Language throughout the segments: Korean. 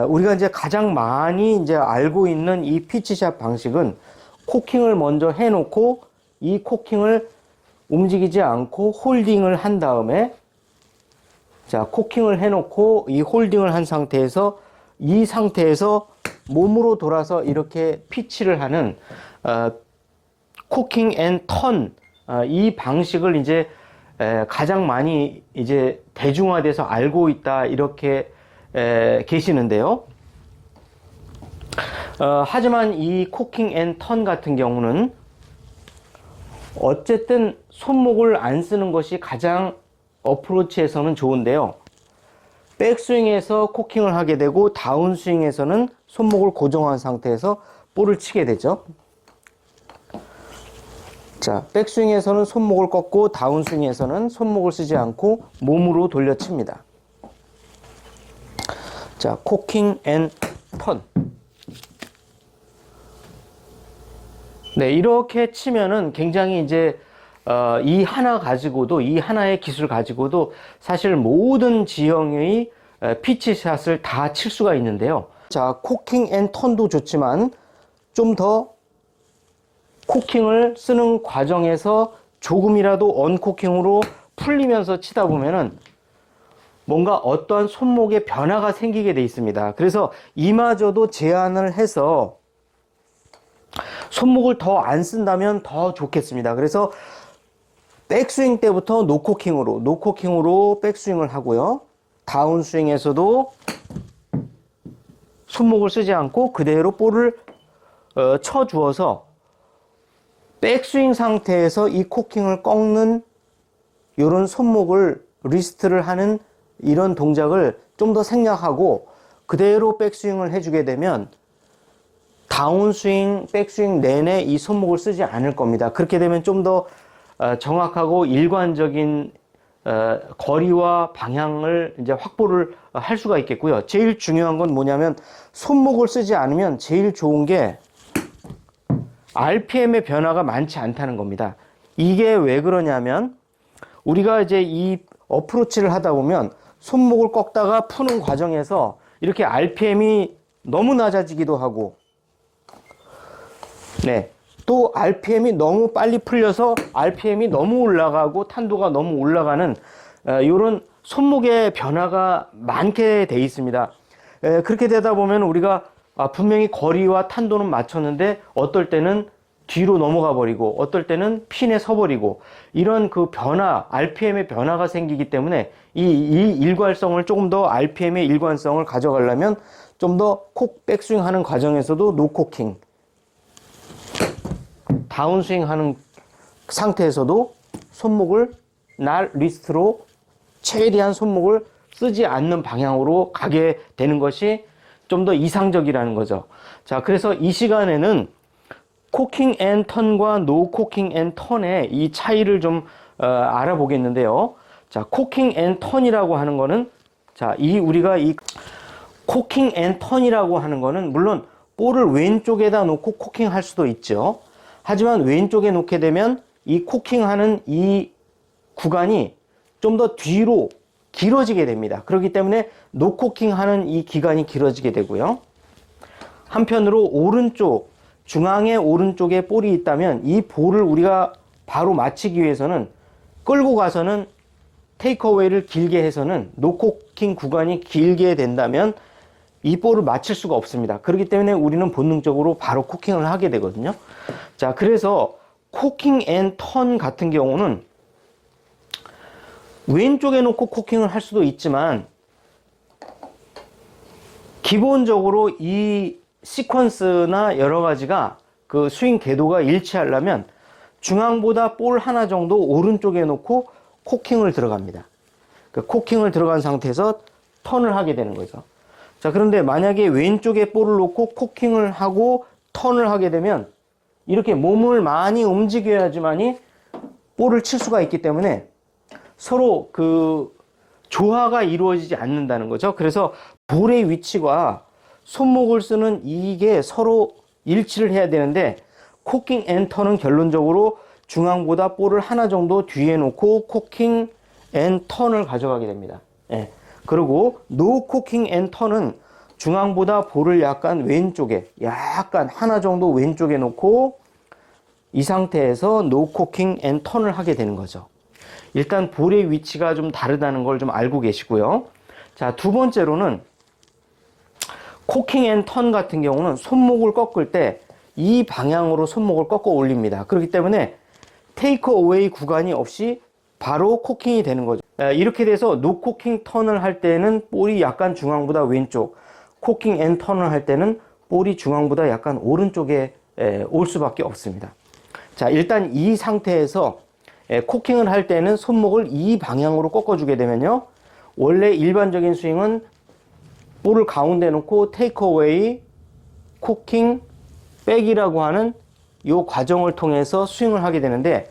우리가 이제 가장 많이 이제 알고 있는 이 피치샷 방식은 코킹을 먼저 해놓고 이 코킹을 움직이지 않고 홀딩을 한 다음에, 자, 코킹을 해놓고 이 홀딩을 한 상태에서 이 상태에서 몸으로 돌아서 이렇게 피치를 하는 코킹 앤 턴, 이 방식을 이제 가장 많이 이제 대중화돼서 알고 있다, 이렇게 계시는데요. 하지만 이 코킹 앤 턴 같은 경우는 어쨌든 손목을 안 쓰는 것이 가장 어프로치에서는 좋은데요. 백스윙에서 코킹을 하게 되고 다운스윙에서는 손목을 고정한 상태에서 볼을 치게 되죠. 자, 백스윙에서는 손목을 꺾고 다운스윙에서는 손목을 쓰지 않고 몸으로 돌려칩니다. 자, 코킹 앤 턴. 네, 이렇게 치면은 굉장히 이제 이 하나 가지고도, 이 하나의 기술 가지고도 사실 모든 지형의 피치샷을 다 칠 수가 있는데요. 자, 코킹 앤 턴도 좋지만 좀 더 코킹을 쓰는 과정에서 조금이라도 언코킹으로 풀리면서 치다 보면은 뭔가 어떠한 손목에 변화가 생기게 돼 있습니다. 그래서 이마저도 제한을 해서 손목을 더 안 쓴다면 더 좋겠습니다. 그래서 백스윙 때부터 노코킹으로 백스윙을 하고요. 다운스윙에서도 손목을 쓰지 않고 그대로 볼을 쳐주어서 백스윙 상태에서 이 코킹을 꺾는 이런 손목을 리스트를 하는 이런 동작을 좀 더 생략하고 그대로 백스윙을 해주게 되면 다운스윙, 백스윙 내내 이 손목을 쓰지 않을 겁니다. 그렇게 되면 좀 더 정확하고 일관적인 거리와 방향을 이제 확보를 할 수가 있겠고요. 제일 중요한 건 뭐냐면 손목을 쓰지 않으면 제일 좋은 게 RPM의 변화가 많지 않다는 겁니다. 이게 왜 그러냐면 우리가 이제 이 어프로치를 하다 보면 손목을 꺾다가 푸는 과정에서 이렇게 RPM이 너무 낮아지기도 하고, 네, 또 RPM이 너무 빨리 풀려서 RPM이 너무 올라가고 탄도가 너무 올라가는 이런 손목의 변화가 많게 돼 있습니다. 그렇게 되다 보면 우리가 분명히 거리와 탄도는 맞췄는데 어떨 때는 뒤로 넘어가 버리고 어떨 때는 핀에 서 버리고 이런 그 변화, RPM의 변화가 생기기 때문에 이 일관성을 조금 더 RPM의 일관성을 가져가려면 좀 더 백스윙 하는 과정에서도 노코킹, 다운스윙 하는 상태에서도 손목을 날 리스트로 최대한 손목을 쓰지 않는 방향으로 가게 되는 것이 좀 더 이상적이라는 거죠. 자, 그래서 이 시간에는 코킹 앤 턴과 노 코킹 앤 턴의 이 차이를 좀 알아보겠는데요. 자, 코킹 앤 턴이라고 하는 거는, 자, 우리가 이 코킹 앤 턴이라고 하는 거는 물론 볼을 왼쪽에다 놓고 코킹 할 수도 있죠. 하지만 왼쪽에 놓게 되면 이 코킹하는 이 구간이 좀 더 뒤로 길어지게 됩니다. 그렇기 때문에 노코킹하는 이 기간이 길어지게 되고요. 한편으로 오른쪽, 중앙의 오른쪽에 볼이 있다면 이 볼을 우리가 바로 맞히기 위해서는 끌고 가서는 테이크어웨이를 길게 해서는 노코킹 구간이 길게 된다면 이 볼을 맞힐 수가 없습니다. 그렇기 때문에 우리는 본능적으로 바로 코킹을 하게 되거든요. 자, 그래서 코킹 앤 턴 같은 경우는 왼쪽에 놓고 코킹을 할 수도 있지만 기본적으로 이 시퀀스나 여러 가지가 그 스윙 궤도가 일치하려면 중앙보다 볼 하나 정도 오른쪽에 놓고 코킹을 들어갑니다. 그 코킹을 들어간 상태에서 턴을 하게 되는 거죠. 자, 그런데 만약에 왼쪽에 볼을 놓고 코킹을 하고 턴을 하게 되면 이렇게 몸을 많이 움직여야지만이 볼을 칠 수가 있기 때문에 서로 그 조화가 이루어지지 않는다는 거죠. 그래서 볼의 위치와 손목을 쓰는 이게 서로 일치를 해야 되는데 코킹 앤 턴은 결론적으로 중앙보다 볼을 하나 정도 뒤에 놓고 코킹 앤 턴을 가져가게 됩니다. 예. 그리고 노 코킹 앤 턴은 중앙보다 볼을 약간 왼쪽에, 약간 하나 정도 왼쪽에 놓고 이 상태에서 노 코킹 앤 턴을 하게 되는 거죠. 일단 볼의 위치가 좀 다르다는 걸 좀 알고 계시고요. 자, 두 번째로는 코킹 앤 턴 같은 경우는 손목을 꺾을 때 이 방향으로 손목을 꺾어 올립니다. 그렇기 때문에 테이크 어웨이 구간이 없이 바로 코킹이 되는 거죠. 이렇게 돼서 노 코킹 턴을 할 때는 볼이 약간 중앙보다 왼쪽, 코킹 앤 턴을 할 때는 볼이 중앙보다 약간 오른쪽에 올 수밖에 없습니다. 자, 일단 이 상태에서 코킹을 할 때는 손목을 이 방향으로 꺾어주게 되면요, 원래 일반적인 스윙은 볼을 가운데 놓고 테이크 어웨이, 코킹, 백이라고 하는 이 과정을 통해서 스윙을 하게 되는데,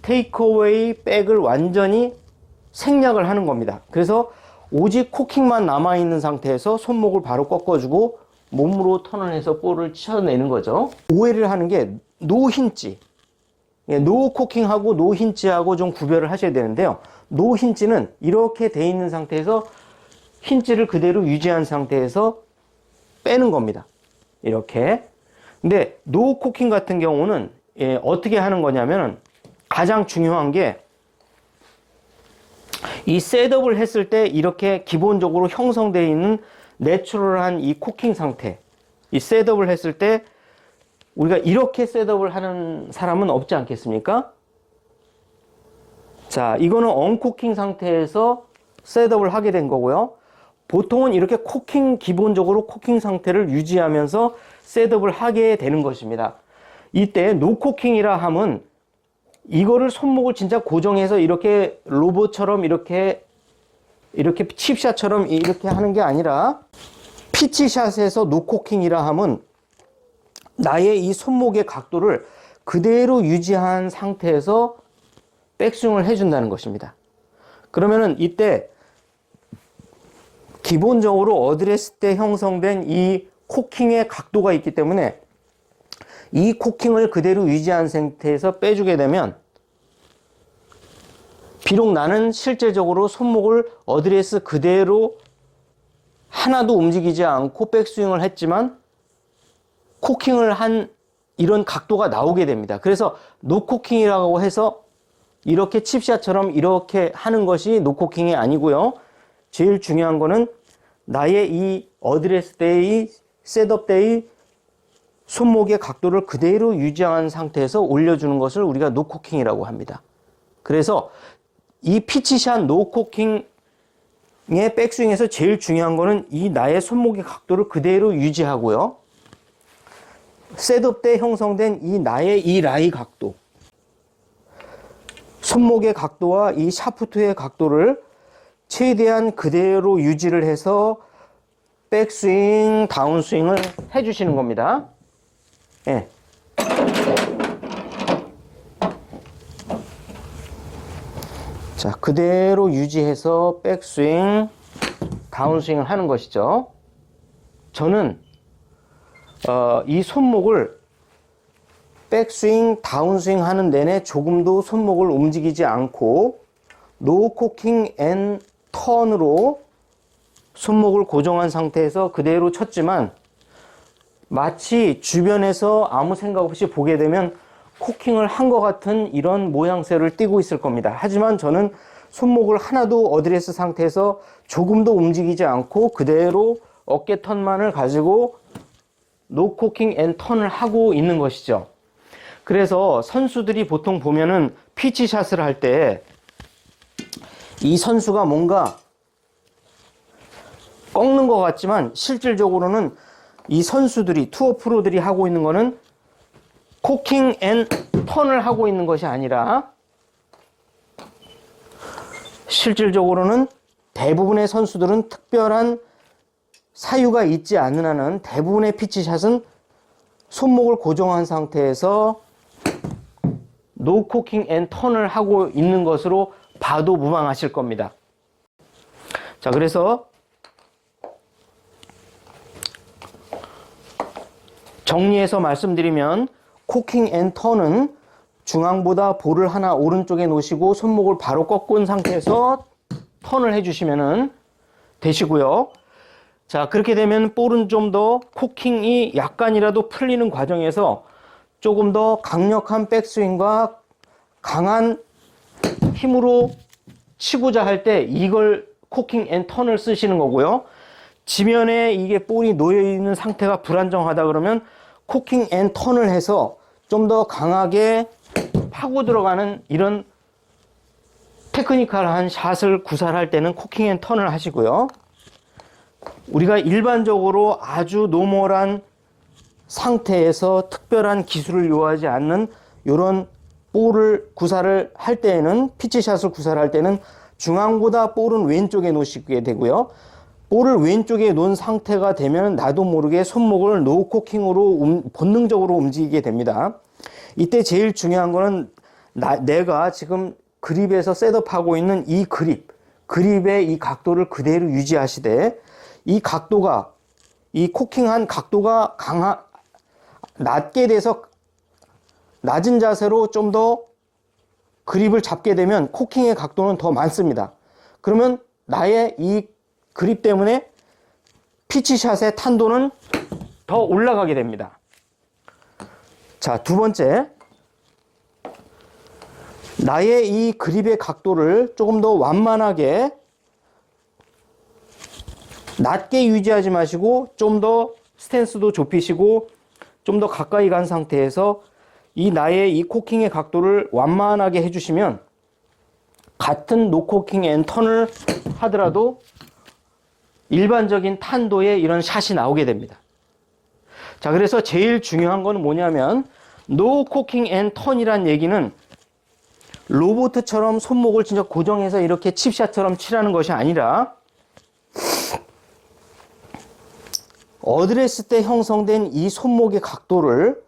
테이크 어웨이, 백을 완전히 생략을 하는 겁니다. 그래서 오직 코킹만 남아있는 상태에서 손목을 바로 꺾어주고 몸으로 턴을 해서 볼을 쳐내는 거죠. 오해를 하는 게 노 힌지, 노 코킹하고 노 힌지하고 좀 구별을 하셔야 되는데요. 노 힌지는 이렇게 돼 있는 상태에서 힌지를 그대로 유지한 상태에서 빼는 겁니다. 이렇게. 근데 노 코킹 같은 경우는 어떻게 하는 거냐면, 가장 중요한 게 이 셋업을 했을 때 이렇게 기본적으로 형성되어 있는 내추럴한 이 코킹 상태, 이 셋업을 했을 때 우리가 이렇게 셋업을 하는 사람은 없지 않겠습니까? 자, 이거는 언코킹 상태에서 셋업을 하게 된 거고요. 보통은 이렇게 코킹, 기본적으로 코킹 상태를 유지하면서 셋업을 하게 되는 것입니다. 이때 노코킹이라 함은 이거를 손목을 진짜 고정해서 이렇게 로봇처럼 이렇게 칩샷처럼 이렇게 하는 게 아니라, 피치샷에서 노코킹이라 함은 나의 이 손목의 각도를 그대로 유지한 상태에서 백스윙을 해준다는 것입니다. 그러면은 이때 기본적으로 어드레스 때 형성된 이 코킹의 각도가 있기 때문에 이 코킹을 그대로 유지한 상태에서 빼주게 되면, 비록 나는 실제적으로 손목을 어드레스 그대로 하나도 움직이지 않고 백스윙을 했지만 코킹을 한 이런 각도가 나오게 됩니다. 그래서 노코킹이라고 해서 이렇게 칩샷처럼 이렇게 하는 것이 노코킹이 아니고요. 제일 중요한 거는 나의 이 어드레스 때의 셋업 때의 손목의 각도를 그대로 유지한 상태에서 올려주는 것을 우리가 노코킹이라고 합니다. 그래서 이 피치샷 노코킹의 백스윙에서 제일 중요한 거는 이 나의 손목의 각도를 그대로 유지하고요. 셋업 때 형성된 이 나의 이 라이 각도, 손목의 각도와 이 샤프트의 각도를 최대한 그대로 유지를 해서 백스윙, 다운스윙을 해주시는 겁니다. 예. 자, 그대로 유지해서 백스윙, 다운스윙을 하는 것이죠. 저는 이 손목을 백스윙, 다운스윙 하는 내내 조금도 손목을 움직이지 않고 노 코킹 앤 턴으로 손목을 고정한 상태에서 그대로 쳤지만, 마치 주변에서 아무 생각 없이 보게 되면 코킹을 한 것 같은 이런 모양새를 띠고 있을 겁니다. 하지만 저는 손목을 하나도 어드레스 상태에서 조금도 움직이지 않고 그대로 어깨 턴만을 가지고 노 코킹 앤 턴을 하고 있는 것이죠. 그래서 선수들이 보통 보면은 피치샷을 할 때 이 선수가 뭔가 꺾는 것 같지만 실질적으로는 이 선수들이, 투어 프로들이 하고 있는 거는 코킹 앤 턴을 하고 있는 것이 아니라, 실질적으로는 대부분의 선수들은 특별한 사유가 있지 않는 한은 대부분의 피치샷은 손목을 고정한 상태에서 노 코킹 앤 턴을 하고 있는 것으로 봐도 무방하실 겁니다. 자, 그래서 정리해서 말씀드리면, 코킹 앤 턴은 중앙보다 볼을 하나 오른쪽에 놓으시고 손목을 바로 꺾은 상태에서 턴을 해주시면 되시고요. 자, 그렇게 되면 볼은 좀 더 코킹이 약간이라도 풀리는 과정에서 조금 더 강력한 백스윙과 강한 힘으로 치고자 할 때 이걸 코킹 앤 턴을 쓰시는 거고요. 지면에 이게 볼이 놓여 있는 상태가 불안정하다 그러면 코킹 앤 턴을 해서 좀 더 강하게 파고 들어가는 이런 테크니컬한 샷을 구사할 때는 코킹 앤 턴을 하시고요. 우리가 일반적으로 아주 노멀한 상태에서 특별한 기술을 요하지 않는 이런 볼을 구사를 할 때에는, 피치샷을 구사를 할 때는 중앙보다 볼은 왼쪽에 놓으시게 되고요. 볼을 왼쪽에 놓은 상태가 되면 나도 모르게 손목을 노코킹으로 본능적으로 움직이게 됩니다. 이때 제일 중요한 거는 내가 지금 그립에서 셋업하고 있는 이 그립의 이 각도를 그대로 유지하시되, 이 각도가, 이 코킹한 각도가 낮게 돼서 낮은 자세로 좀 더 그립을 잡게 되면 코킹의 각도는 더 많습니다. 그러면 나의 이 그립 때문에 피치샷의 탄도는 더 올라가게 됩니다. 자, 두 번째, 나의 이 그립의 각도를 조금 더 완만하게 낮게 유지하지 마시고 좀 더 스탠스도 좁히시고 좀 더 가까이 간 상태에서 이 나의 이 코킹의 각도를 완만하게 해주시면 같은 노코킹 앤 턴을 하더라도 일반적인 탄도의 이런 샷이 나오게 됩니다. 자, 그래서 제일 중요한 건 뭐냐면 노코킹 앤 턴이란 얘기는 로보트처럼 손목을 진짜 고정해서 이렇게 칩샷처럼 치라는 것이 아니라 어드레스 때 형성된 이 손목의 각도를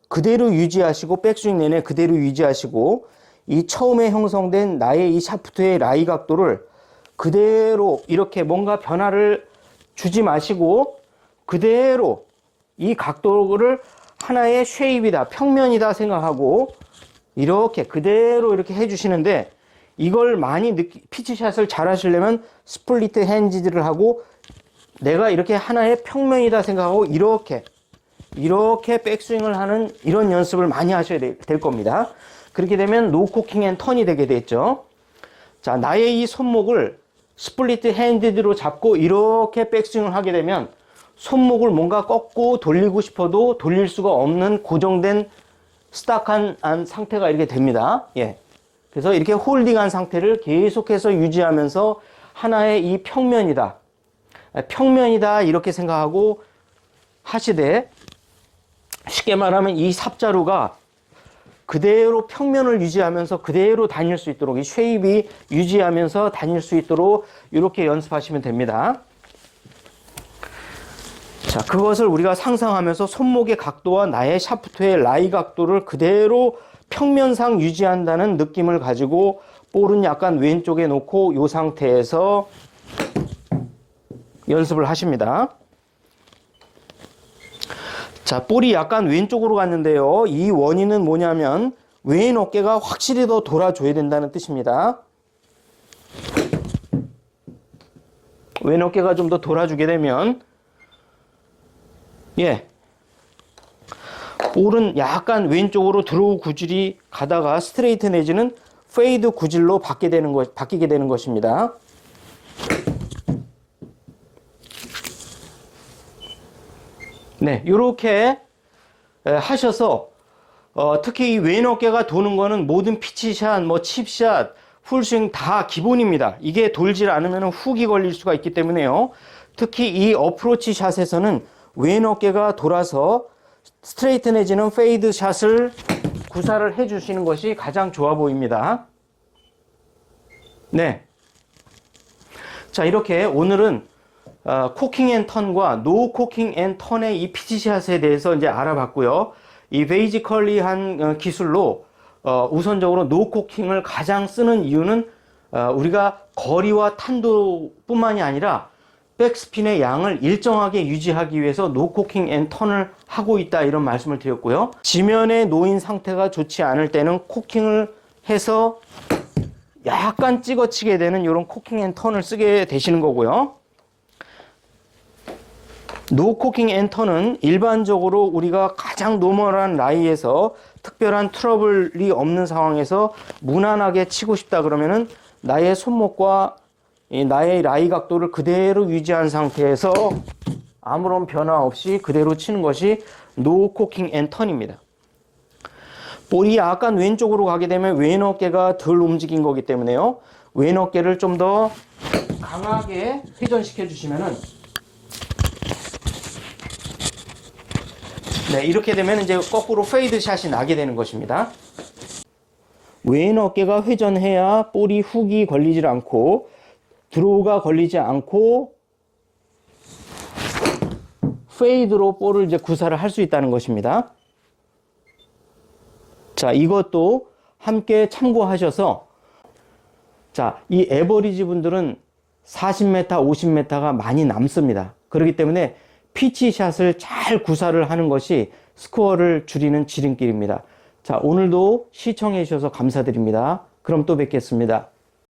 그대로 유지하시고 백스윙 내내 그대로 유지하시고 이 처음에 형성된 나의 이 샤프트의 라이 각도를 그대로 이렇게 뭔가 변화를 주지 마시고 그대로 이 각도를 하나의 쉐입이다, 평면이다 생각하고 이렇게 그대로 이렇게 해주시는데, 이걸 많이 피치샷을 잘 하시려면 스플리트 핸즈를 하고 내가 이렇게 하나의 평면이다 생각하고 이렇게 백스윙을 하는 이런 연습을 많이 하셔야 될 겁니다. 그렇게 되면 노코킹 앤 턴이 되게 됐죠. 자, 나의 이 손목을 스플리트 핸드로 잡고 이렇게 백스윙을 하게 되면 손목을 뭔가 꺾고 돌리고 싶어도 돌릴 수가 없는 고정된 스탁한 상태가 이렇게 됩니다. 예. 그래서 이렇게 홀딩한 상태를 계속해서 유지하면서 하나의 이 평면이다 이렇게 생각하고 하시되, 쉽게 말하면 이 삽자루가 그대로 평면을 유지하면서 그대로 다닐 수 있도록, 이 쉐입이 유지하면서 다닐 수 있도록 이렇게 연습하시면 됩니다. 자, 그것을 우리가 상상하면서 손목의 각도와 나의 샤프트의 라이 각도를 그대로 평면상 유지한다는 느낌을 가지고 볼은 약간 왼쪽에 놓고 이 상태에서 연습을 하십니다. 자, 볼이 약간 왼쪽으로 갔는데요. 이 원인은 뭐냐면 왼 어깨가 확실히 더 돌아줘야 된다는 뜻입니다. 왼 어깨가 좀 더 돌아주게 되면, 예, 볼은 약간 왼쪽으로 드로우 구질이 가다가 스트레이트 내지는 페이드 구질로 바뀌게 되는 것입니다. 네, 이렇게 하셔서 특히 이 왼 어깨가 도는 거는 모든 피치샷, 칩샷, 풀스윙 다 기본입니다. 이게 돌질 않으면 훅이 걸릴 수가 있기 때문에요. 특히 이 어프로치 샷에서는 왼 어깨가 돌아서 스트레이트 내지는 페이드 샷을 구사를 해주시는 것이 가장 좋아 보입니다. 네. 자, 이렇게 오늘은 코킹 앤 턴과 노 코킹 앤 턴의 이 피치샷에 대해서 이제 알아봤고요. 이 베이지컬리한 기술로 우선적으로 노 코킹을 가장 쓰는 이유는 우리가 거리와 탄도뿐만이 아니라 백스핀의 양을 일정하게 유지하기 위해서 노 코킹 앤 턴을 하고 있다, 이런 말씀을 드렸고요. 지면에 놓인 상태가 좋지 않을 때는 코킹을 해서 약간 찍어치게 되는 이런 코킹 앤 턴을 쓰게 되시는 거고요. 노코킹 앤 턴은 일반적으로 우리가 가장 노멀한 라이에서 특별한 트러블이 없는 상황에서 무난하게 치고 싶다 그러면은 나의 손목과 나의 라이 각도를 그대로 유지한 상태에서 아무런 변화 없이 그대로 치는 것이 노코킹 앤 턴입니다. 볼이 약간 왼쪽으로 가게 되면 왼 어깨가 덜 움직인 거기 때문에요. 왼 어깨를 좀 더 강하게 회전시켜 주시면은 네, 이렇게 되면 이제 거꾸로 페이드 샷이 나게 되는 것입니다. 왼 어깨가 회전해야 볼이 훅이 걸리지 않고 드로우가 걸리지 않고 페이드로 볼을 이제 구사를 할 수 있다는 것입니다. 자, 이것도 함께 참고하셔서 자, 이 에버리지 분들은 40m, 50m가 많이 남습니다. 그렇기 때문에 피치샷을 잘 구사를 하는 것이 스코어를 줄이는 지름길입니다. 자, 오늘도 시청해 주셔서 감사드립니다. 그럼 또 뵙겠습니다.